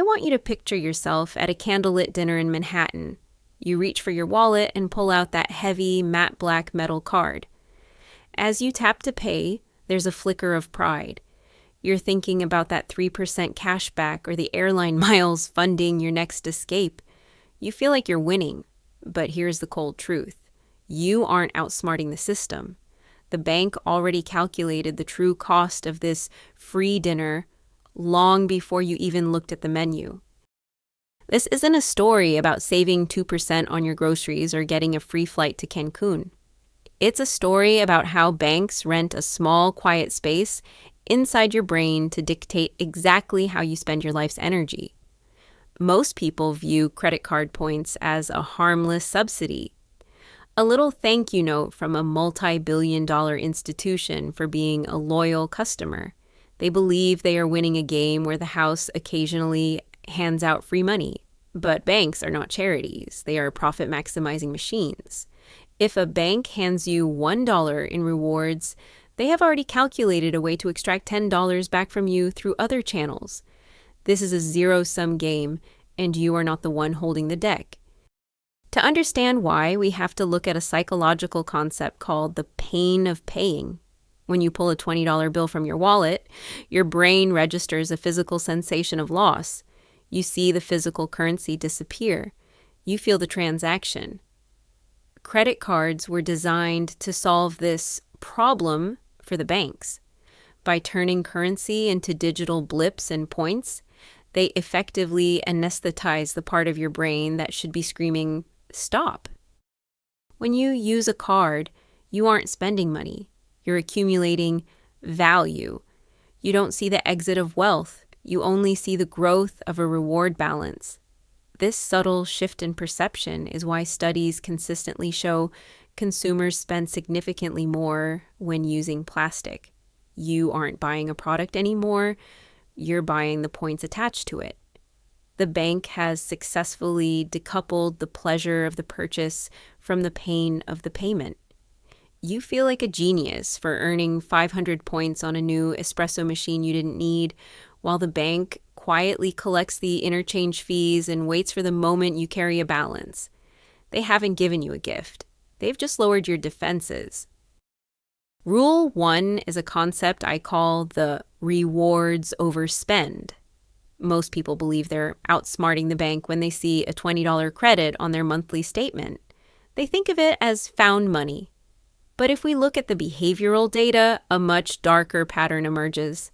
want you to picture yourself at a candlelit dinner in Manhattan. You reach for your wallet and pull out that heavy, matte black metal card. As you tap to pay, there's a flicker of pride. You're thinking about that 3% cashback or the airline miles funding your next escape. You feel like you're winning, but here's the cold truth. You aren't outsmarting the system. The bank already calculated the true cost of this free dinner long before you even looked at the menu. This isn't a story about saving 2% on your groceries or getting a free flight to Cancun. It's a story about how banks rent a small, quiet space inside your brain to dictate exactly how you spend your life's energy. Most people view credit card points as a harmless subsidy, a little thank you note from a multi-billion-dollar institution for being a loyal customer. They believe they are winning a game where the house occasionally hands out free money. But banks are not charities. They are profit-maximizing machines. If a bank hands you $1 in rewards, they have already calculated a way to extract $10 back from you through other channels. This is a zero-sum game, and you are not the one holding the deck. To understand why, we have to look at a psychological concept called the pain of paying. When you pull a $20 bill from your wallet, your brain registers a physical sensation of loss. You see the physical currency disappear. You feel the transaction. Credit cards were designed to solve this problem for the banks. By turning currency into digital blips and points, they effectively anesthetize the part of your brain that should be screaming, "Stop." When you use a card, you aren't spending money. You're accumulating value. You don't see the exit of wealth. You only see the growth of a reward balance. This subtle shift in perception is why studies consistently show consumers spend significantly more when using plastic. You aren't buying a product anymore. You're buying the points attached to it. The bank has successfully decoupled the pleasure of the purchase from the pain of the payment. You feel like a genius for earning 500 points on a new espresso machine you didn't need, while the bank quietly collects the interchange fees and waits for the moment you carry a balance. They haven't given you a gift. They've just lowered your defenses. Rule 1 is a concept I call the rewards overspend. Most people believe they're outsmarting the bank when they see a $20 credit on their monthly statement. They think of it as found money. But if we look at the behavioral data, a much darker pattern emerges.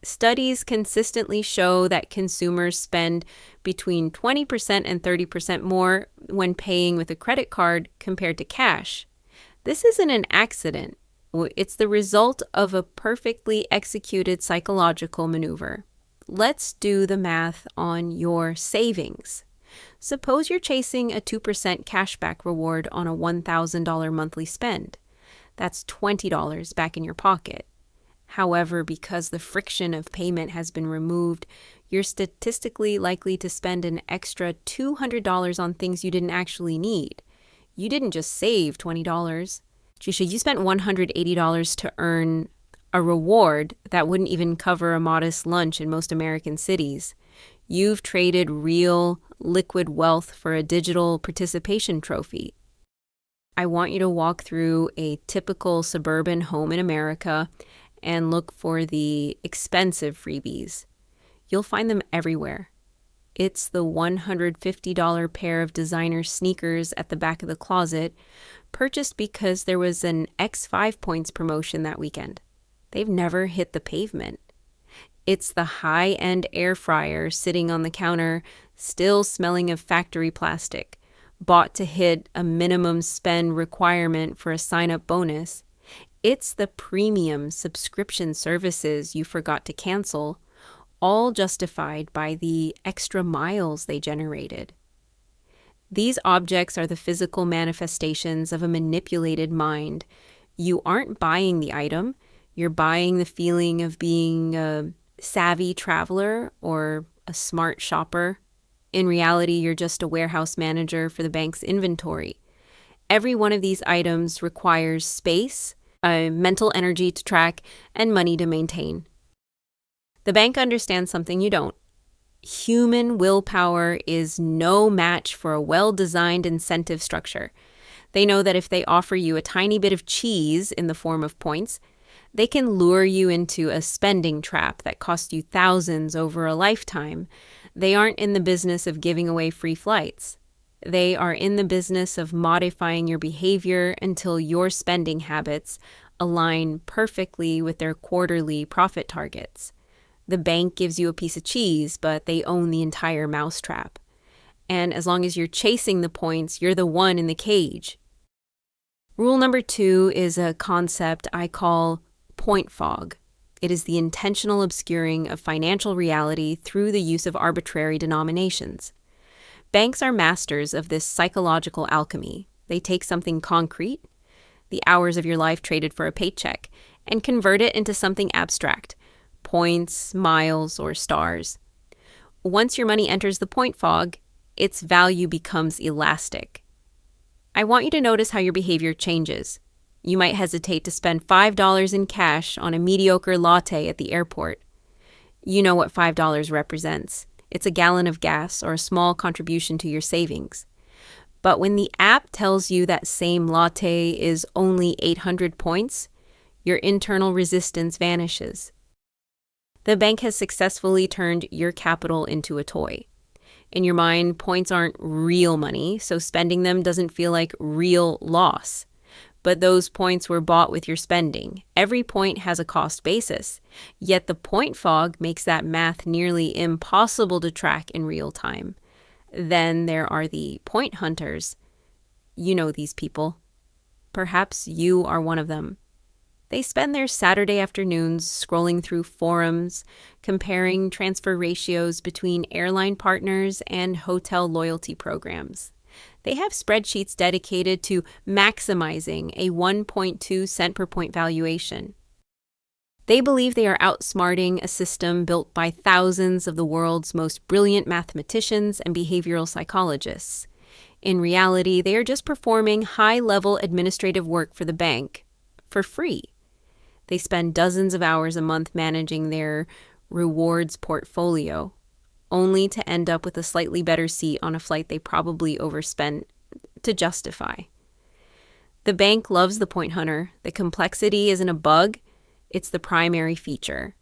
Studies consistently show that consumers spend between 20% and 30% more when paying with a credit card compared to cash. This isn't an accident. It's the result of a perfectly executed psychological maneuver. Let's do the math on your savings. Suppose you're chasing a 2% cashback reward on a $1,000 monthly spend. That's $20 back in your pocket. However, because the friction of payment has been removed, you're statistically likely to spend an extra $200 on things you didn't actually need. You didn't just save $20. Jisha, you spent $180 to earn a reward that wouldn't even cover a modest lunch in most American cities. You've traded real, liquid wealth for a digital participation trophy. I want you to walk through a typical suburban home in America and look for the expensive freebies. You'll find them everywhere. It's the $150 pair of designer sneakers at the back of the closet, purchased because there was an X5 points promotion that weekend. They've never hit the pavement. It's the high-end air fryer sitting on the counter, still smelling of factory plastic, bought to hit a minimum spend requirement for a sign-up bonus. It's the premium subscription services you forgot to cancel, all justified by the extra miles they generated. These objects are the physical manifestations of a manipulated mind. You aren't buying the item. You're buying the feeling of being a savvy traveler or a smart shopper. In reality, you're just a warehouse manager for the bank's inventory. Every one of these items requires space, mental energy to track, and money to maintain. The bank understands something you don't. Human willpower is no match for a well-designed incentive structure. They know that if they offer you a tiny bit of cheese in the form of points, they can lure you into a spending trap that costs you thousands over a lifetime. They aren't in the business of giving away free flights. They are in the business of modifying your behavior until your spending habits align perfectly with their quarterly profit targets. The bank gives you a piece of cheese, but they own the entire mousetrap. And as long as you're chasing the points, you're the one in the cage. Rule number 2 is a concept I call point fog. It is the intentional obscuring of financial reality through the use of arbitrary denominations. Banks are masters of this psychological alchemy. They take something concrete, the hours of your life traded for a paycheck, and convert it into something abstract, points, miles, or stars. Once your money enters the point fog, its value becomes elastic. I want you to notice how your behavior changes. You might hesitate to spend $5 in cash on a mediocre latte at the airport. You know what $5 represents. It's a gallon of gas or a small contribution to your savings. But when the app tells you that same latte is only 800 points, your internal resistance vanishes. The bank has successfully turned your capital into a toy. In your mind, points aren't real money, so spending them doesn't feel like real loss. But those points were bought with your spending. Every point has a cost basis. Yet the point fog makes that math nearly impossible to track in real time. Then there are the point hunters. You know these people. Perhaps you are one of them. They spend their Saturday afternoons scrolling through forums, comparing transfer ratios between airline partners and hotel loyalty programs. They have spreadsheets dedicated to maximizing a 1.2 cent per point valuation. They believe they are outsmarting a system built by thousands of the world's most brilliant mathematicians and behavioral psychologists. In reality, they are just performing high-level administrative work for the bank for free. They spend dozens of hours a month managing their rewards portfolio, only to end up with a slightly better seat on a flight they probably overspent to justify. The bank loves the point hunter. The complexity isn't a bug, it's the primary feature.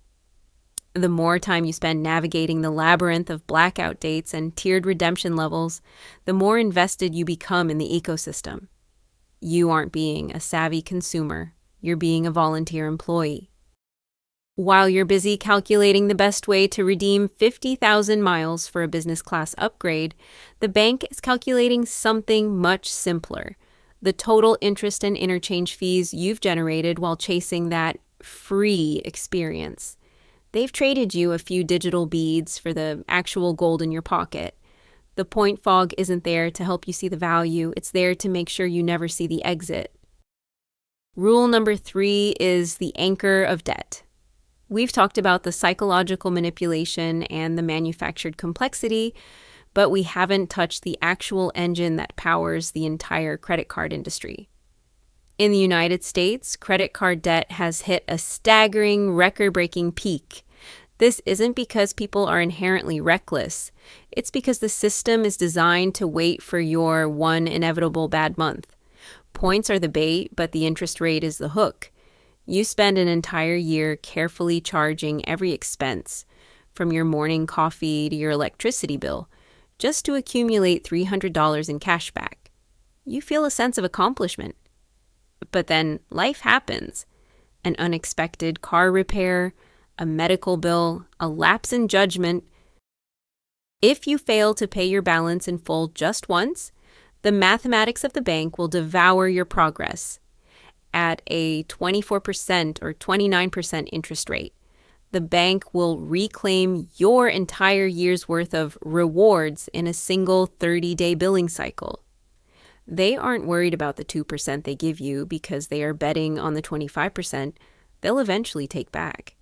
The more time you spend navigating the labyrinth of blackout dates and tiered redemption levels, the more invested you become in the ecosystem. You aren't being a savvy consumer. You're being a volunteer employee. While you're busy calculating the best way to redeem 50,000 miles for a business class upgrade, the bank is calculating something much simpler: the total interest and interchange fees you've generated while chasing that free experience. They've traded you a few digital beads for the actual gold in your pocket. The point fog isn't there to help you see the value, it's there to make sure you never see the exit. Rule number 3 is the anchor of debt. We've talked about the psychological manipulation and the manufactured complexity, but we haven't touched the actual engine that powers the entire credit card industry. In the United States, credit card debt has hit a staggering, record-breaking peak. This isn't because people are inherently reckless. It's because the system is designed to wait for your one inevitable bad month. Points are the bait, but the interest rate is the hook. You spend an entire year carefully charging every expense, from your morning coffee to your electricity bill, just to accumulate $300 in cashback. You feel a sense of accomplishment. But then life happens. An unexpected car repair, a medical bill, a lapse in judgment. If you fail to pay your balance in full just once, the mathematics of the bank will devour your progress. At a 24% or 29% interest rate, the bank will reclaim your entire year's worth of rewards in a single 30-day billing cycle. They aren't worried about the 2% they give you because they are betting on the 25% they'll eventually take back.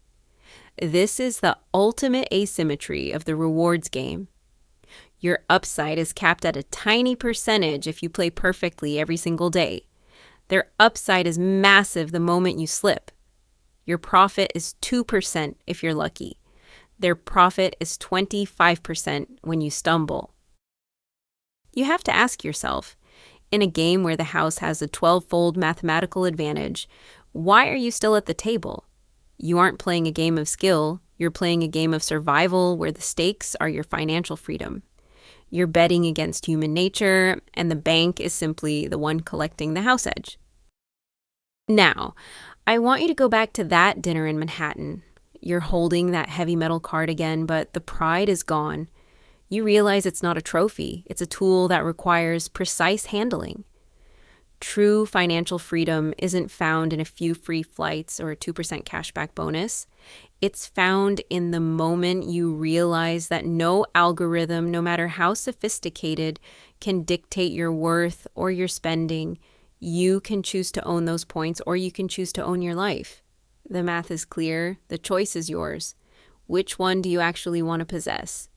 This is the ultimate asymmetry of the rewards game. Your upside is capped at a tiny percentage if you play perfectly every single day. Their upside is massive the moment you slip. Your profit is 2% if you're lucky. Their profit is 25% when you stumble. You have to ask yourself, in a game where the house has a 12-fold mathematical advantage, why are you still at the table? You aren't playing a game of skill, you're playing a game of survival where the stakes are your financial freedom. You're betting against human nature, and the bank is simply the one collecting the house edge. Now, I want you to go back to that dinner in Manhattan. You're holding that heavy metal card again, but the pride is gone. You realize it's not a trophy, it's a tool that requires precise handling. True financial freedom isn't found in a few free flights or a 2% cashback bonus. It's found in the moment you realize that no algorithm, no matter how sophisticated, can dictate your worth or your spending. You can choose to own those points, or you can choose to own your life. The math is clear. The choice is yours. Which one do you actually want to possess?